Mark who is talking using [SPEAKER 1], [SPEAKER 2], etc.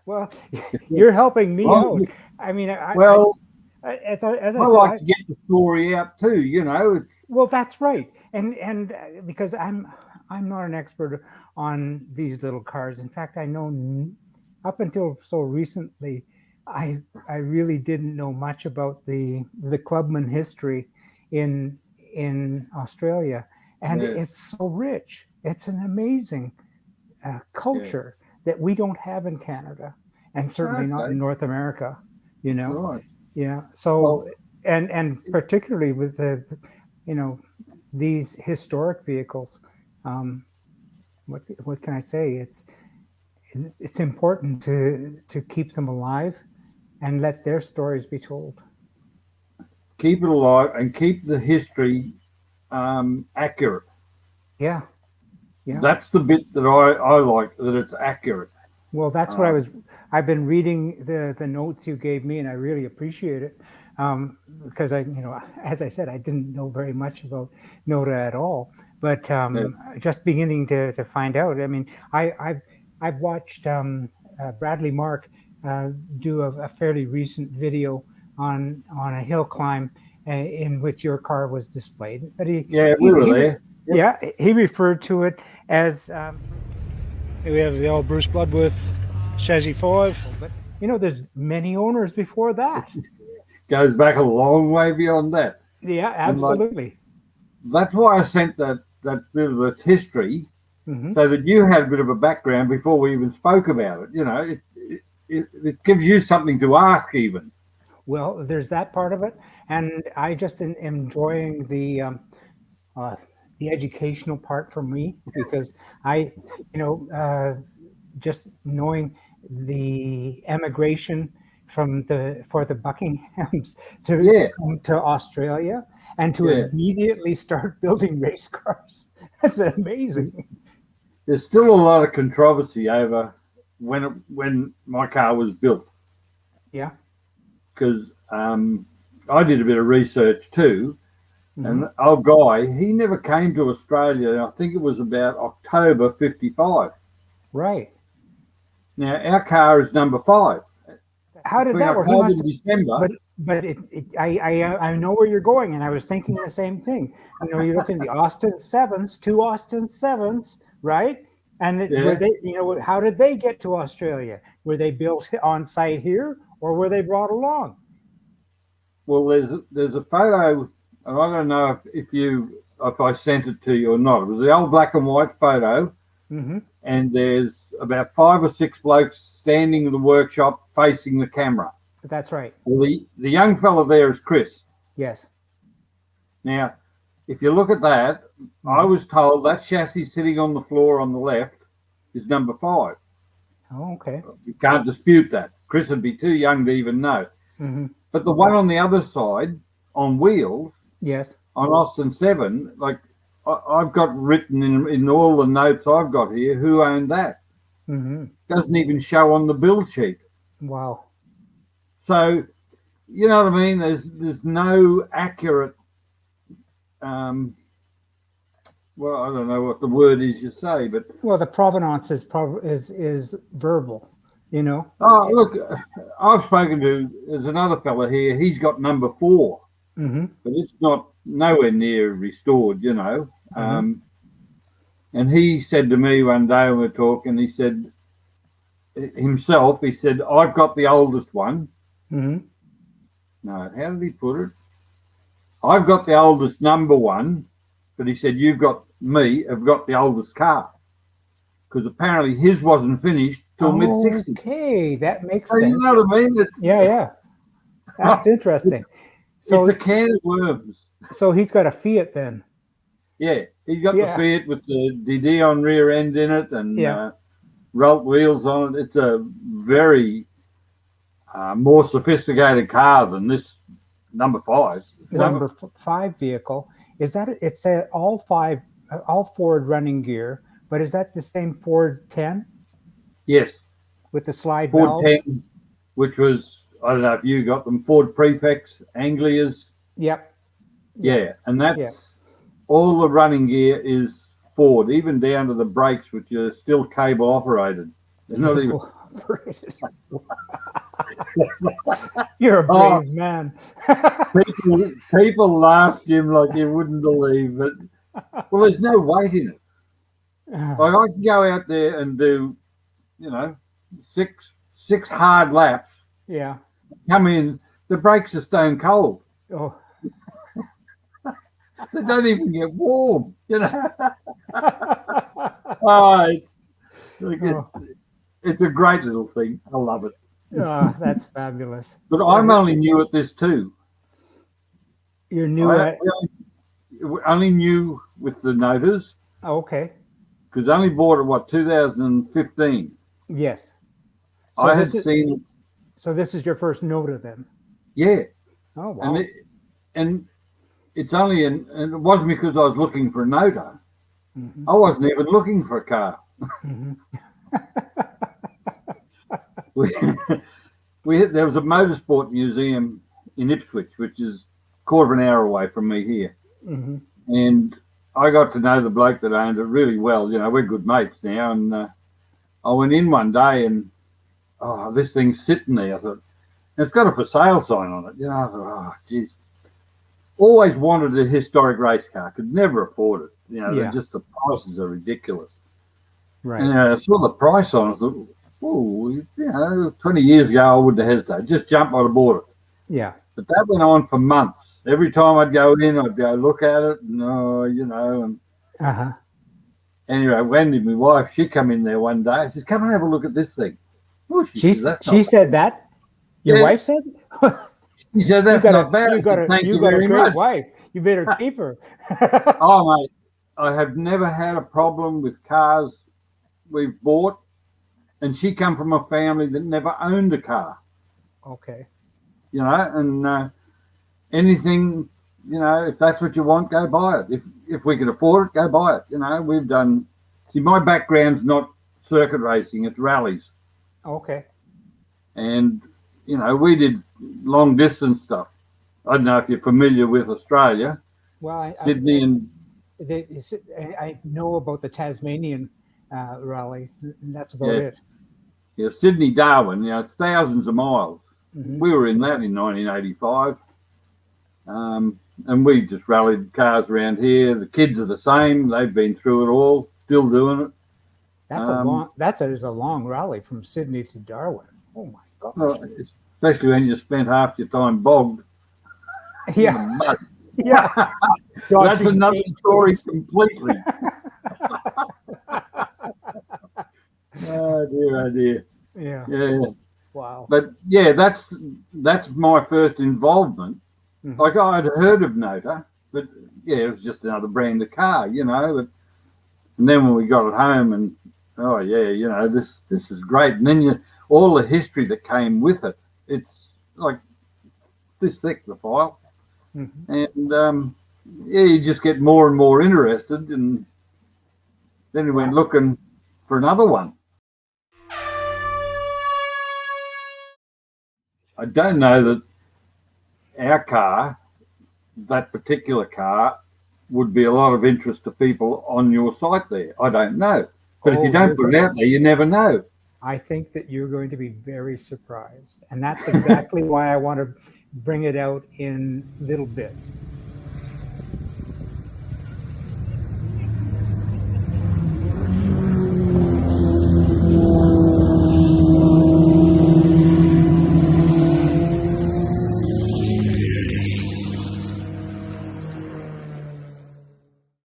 [SPEAKER 1] Well, you're helping me
[SPEAKER 2] Well,
[SPEAKER 1] out. I mean,
[SPEAKER 2] well,
[SPEAKER 1] as I
[SPEAKER 2] I
[SPEAKER 1] said,
[SPEAKER 2] like to get the story out too. It's
[SPEAKER 1] well, that's right, and because I'm not an expert on these little cars. In fact, I know up until so recently, I really didn't know much about the clubman history in in Australia, and
[SPEAKER 2] yeah,
[SPEAKER 1] it's so rich. It's an amazing
[SPEAKER 2] yeah.
[SPEAKER 1] culture that we don't have in Canada, and certainly not
[SPEAKER 2] Okay,
[SPEAKER 1] in North America. You know,
[SPEAKER 2] right.
[SPEAKER 1] yeah. So
[SPEAKER 2] Well,
[SPEAKER 1] and particularly with you know, these historic vehicles. Um, what can I say? It's important to keep them alive and let their stories be told.
[SPEAKER 2] keep it alive and keep the history accurate.
[SPEAKER 1] Yeah, yeah.
[SPEAKER 2] That's the bit that I like, that it's accurate.
[SPEAKER 1] Well, that's what
[SPEAKER 2] Uh,
[SPEAKER 1] I've been reading the notes you gave me, and I really appreciate it. Because as I said, I didn't know very much about Nota at all, but
[SPEAKER 2] yeah,
[SPEAKER 1] just beginning to find out. I mean, I've watched Bradley Mark do a fairly recent video on a hill climb in which your car was displayed, but
[SPEAKER 2] yeah, we were there. Yep.
[SPEAKER 1] yeah, he referred to it as. Here we have the old Bruce Bloodworth Chassis 5. But, there's many owners before that.
[SPEAKER 2] Goes back a long way beyond that.
[SPEAKER 1] Yeah,
[SPEAKER 2] And like,
[SPEAKER 1] absolutely.
[SPEAKER 2] that's why I sent that bit of its history,
[SPEAKER 1] Hmm.
[SPEAKER 2] so that you had a bit of a background before we even spoke about it. It gives you something to ask even.
[SPEAKER 1] Well, there's that part of it. And I just am enjoying uh, the educational part for me because I, you know, just knowing the emigration for the Buckinghams to
[SPEAKER 2] Yeah,
[SPEAKER 1] come to Australia and to
[SPEAKER 2] yeah.
[SPEAKER 1] immediately start building race cars. That's amazing.
[SPEAKER 2] There's still a lot of controversy over when my car was built,
[SPEAKER 1] Yeah.
[SPEAKER 2] because I did a bit of research too. And
[SPEAKER 1] Hmm.
[SPEAKER 2] the old guy, he never came to Australia. I think it was about October '55.
[SPEAKER 1] Right.
[SPEAKER 2] Now our car is number 5.
[SPEAKER 1] How did
[SPEAKER 2] Between
[SPEAKER 1] that work? He
[SPEAKER 2] October
[SPEAKER 1] must
[SPEAKER 2] and
[SPEAKER 1] have,
[SPEAKER 2] December.
[SPEAKER 1] but I know where you're going, and I was thinking the same thing. You're looking at the Austin Sevens, two Austin Sevens, right? And were
[SPEAKER 2] Yeah.
[SPEAKER 1] they, how did they get to Australia? Were they built on site here, or were they brought along?
[SPEAKER 2] Well, there's a photo, and I don't know if I sent it to you or not. It was the old black and white photo,
[SPEAKER 1] Hmm.
[SPEAKER 2] and there's about 5 or 6 blokes standing in the workshop facing the camera.
[SPEAKER 1] That's right.
[SPEAKER 2] Well, the young fella there is Chris.
[SPEAKER 1] Yes.
[SPEAKER 2] Now, if you look at that, I
[SPEAKER 1] Hmm.
[SPEAKER 2] was told that chassis sitting on the floor on the left is number 5.
[SPEAKER 1] Oh, okay.
[SPEAKER 2] You can't dispute that. Chris would be too young to even know.
[SPEAKER 1] Hmm.
[SPEAKER 2] But the one on the other side, on wheels,
[SPEAKER 1] Yes.
[SPEAKER 2] on Austin 7, like I've got written in all the notes I've got here who owned that.
[SPEAKER 1] Hmm.
[SPEAKER 2] Doesn't even show on the build sheet.
[SPEAKER 1] Wow.
[SPEAKER 2] So, you know what I mean? There's no accurate, um, well, I don't know what the word is you say, but
[SPEAKER 1] Well, the provenance is verbal. You know.
[SPEAKER 2] oh, look, I've spoken to, there's another fella here, he's got number 4,
[SPEAKER 1] Hmm.
[SPEAKER 2] but it's not nowhere near restored.
[SPEAKER 1] Hmm.
[SPEAKER 2] And he said to me one day when we were talking, he said, himself, he said, I've got the oldest one.
[SPEAKER 1] Hmm.
[SPEAKER 2] No, how did he put it? I've got the oldest number 1, but he said, you've got me, have got the oldest car. Because apparently his wasn't finished till mid 60s.
[SPEAKER 1] Okay, that makes
[SPEAKER 2] So you
[SPEAKER 1] sense.
[SPEAKER 2] know what I mean?
[SPEAKER 1] Yeah, yeah. That's interesting.
[SPEAKER 2] It's a
[SPEAKER 1] So,
[SPEAKER 2] can of worms.
[SPEAKER 1] so he's got a Fiat then.
[SPEAKER 2] Yeah, he's got the
[SPEAKER 1] Yeah,
[SPEAKER 2] Fiat with the Didion rear end in it and
[SPEAKER 1] yeah.
[SPEAKER 2] rolled wheels on it. It's a very more sophisticated car than this number 5.
[SPEAKER 1] The number five vehicle is that it's all five, all Ford running gear, but is that the same Ford 10
[SPEAKER 2] Yes,
[SPEAKER 1] with the slide
[SPEAKER 2] Ford
[SPEAKER 1] valves?
[SPEAKER 2] 10, which was, I don't know if you got them, Ford Prefects, Anglias.
[SPEAKER 1] Yep. Yep.
[SPEAKER 2] Yeah, and
[SPEAKER 1] Yeah.
[SPEAKER 2] that's all the running gear is Ford, even down to the brakes, which are still cable operated. They're not even.
[SPEAKER 1] Incorporated. You're a
[SPEAKER 2] Oh,
[SPEAKER 1] brave man.
[SPEAKER 2] people laugh, Jim, like you wouldn't believe. But well, there's no weight in it. Like I can go out there and do, you know, six hard laps.
[SPEAKER 1] Yeah.
[SPEAKER 2] Come in, the brakes are stone cold.
[SPEAKER 1] Oh.
[SPEAKER 2] They don't even get warm. You know. Oh,
[SPEAKER 1] Oh.
[SPEAKER 2] it's a great little thing. I love it.
[SPEAKER 1] Oh, that's fabulous.
[SPEAKER 2] But I'm only new at this too.
[SPEAKER 1] You're new
[SPEAKER 2] I
[SPEAKER 1] at.
[SPEAKER 2] only new with the Notas
[SPEAKER 1] Oh, okay.
[SPEAKER 2] because I only bought it 2015.
[SPEAKER 1] Yes. So
[SPEAKER 2] I had
[SPEAKER 1] this is
[SPEAKER 2] seen,
[SPEAKER 1] so this is your first Nota then.
[SPEAKER 2] yeah,
[SPEAKER 1] Oh wow.
[SPEAKER 2] and it's only and it wasn't because I was looking for a Nota.
[SPEAKER 1] Mhm.
[SPEAKER 2] I wasn't even looking for a car.
[SPEAKER 1] Mhm.
[SPEAKER 2] There was a motorsport museum in Ipswich, which is a quarter of an hour away from me here,
[SPEAKER 1] Mhm.
[SPEAKER 2] and I got to know the bloke that owned it really well. You know, we're good mates now, and I went in one day and this thing's sitting there. I thought, it's got a for sale sign on it. You know, I thought, oh, geez. Always wanted a historic race car, could never afford it. You know,
[SPEAKER 1] Yeah.
[SPEAKER 2] just the prices are ridiculous.
[SPEAKER 1] Right.
[SPEAKER 2] And I saw the price on it. I thought, oh, you know, 20 years ago I wouldn't have hesitated. Just jump, I'd have bought it.
[SPEAKER 1] Yeah.
[SPEAKER 2] But that went on for months. Every time I'd go in, I'd go look at it, and you know. And
[SPEAKER 1] Uh-huh.
[SPEAKER 2] anyway, Wendy, my wife, she come in there one day. She says, "Come and have a look at this thing." Oh, she says, "That's
[SPEAKER 1] She
[SPEAKER 2] not
[SPEAKER 1] said that. Your
[SPEAKER 2] Yeah.
[SPEAKER 1] wife said.
[SPEAKER 2] She said, "That's not bad." I said, "Thank you
[SPEAKER 1] you got a
[SPEAKER 2] very
[SPEAKER 1] great
[SPEAKER 2] much."
[SPEAKER 1] wife. You better keep her.
[SPEAKER 2] Oh, mate, I have never had a problem with cars we've bought, and she come from a family that never owned a car.
[SPEAKER 1] Okay.
[SPEAKER 2] You know, and anything, you know, if that's what you want, go buy it. If we can afford it, go buy it. You know, we've done. See, my background's not circuit racing; it's rallies,
[SPEAKER 1] Okay.
[SPEAKER 2] and you know, we did long distance stuff. I don't know if you're familiar with Australia,
[SPEAKER 1] Well,
[SPEAKER 2] Sydney, and
[SPEAKER 1] I know about the Tasmanian rally. And that's about
[SPEAKER 2] yeah,
[SPEAKER 1] it.
[SPEAKER 2] yeah, Sydney, Darwin. You know, it's thousands of miles.
[SPEAKER 1] Mhm.
[SPEAKER 2] We were in that in 1985. And we just rallied cars around here. The kids are the same. They've been through it all, still doing it.
[SPEAKER 1] That's a long rally from Sydney to Darwin. Oh my gosh.
[SPEAKER 2] Especially when you spent half your time bogged in the
[SPEAKER 1] Yeah.
[SPEAKER 2] mud.
[SPEAKER 1] Yeah.
[SPEAKER 2] That's
[SPEAKER 1] Dodging
[SPEAKER 2] another
[SPEAKER 1] cane
[SPEAKER 2] story
[SPEAKER 1] toads.
[SPEAKER 2] completely. Oh dear, oh dear.
[SPEAKER 1] Yeah.
[SPEAKER 2] Yeah.
[SPEAKER 1] Wow.
[SPEAKER 2] But yeah, that's my first involvement.
[SPEAKER 1] Mhm.
[SPEAKER 2] Like I'd heard of Nota, but yeah, it was just another brand of car, you know. And then when we got it home, and oh yeah, you know, this is great. And then all the history that came with it. It's like this thick, the file,
[SPEAKER 1] Mhm.
[SPEAKER 2] and yeah, you just get more and more interested, and then we went looking for another one. I don't know that our car, that particular car, would be a lot of interest to people on your site there. I don't know. But if you don't put it out there, you never know.
[SPEAKER 1] I think that you're going to be very surprised. And that's exactly why I want to bring it out in little bits.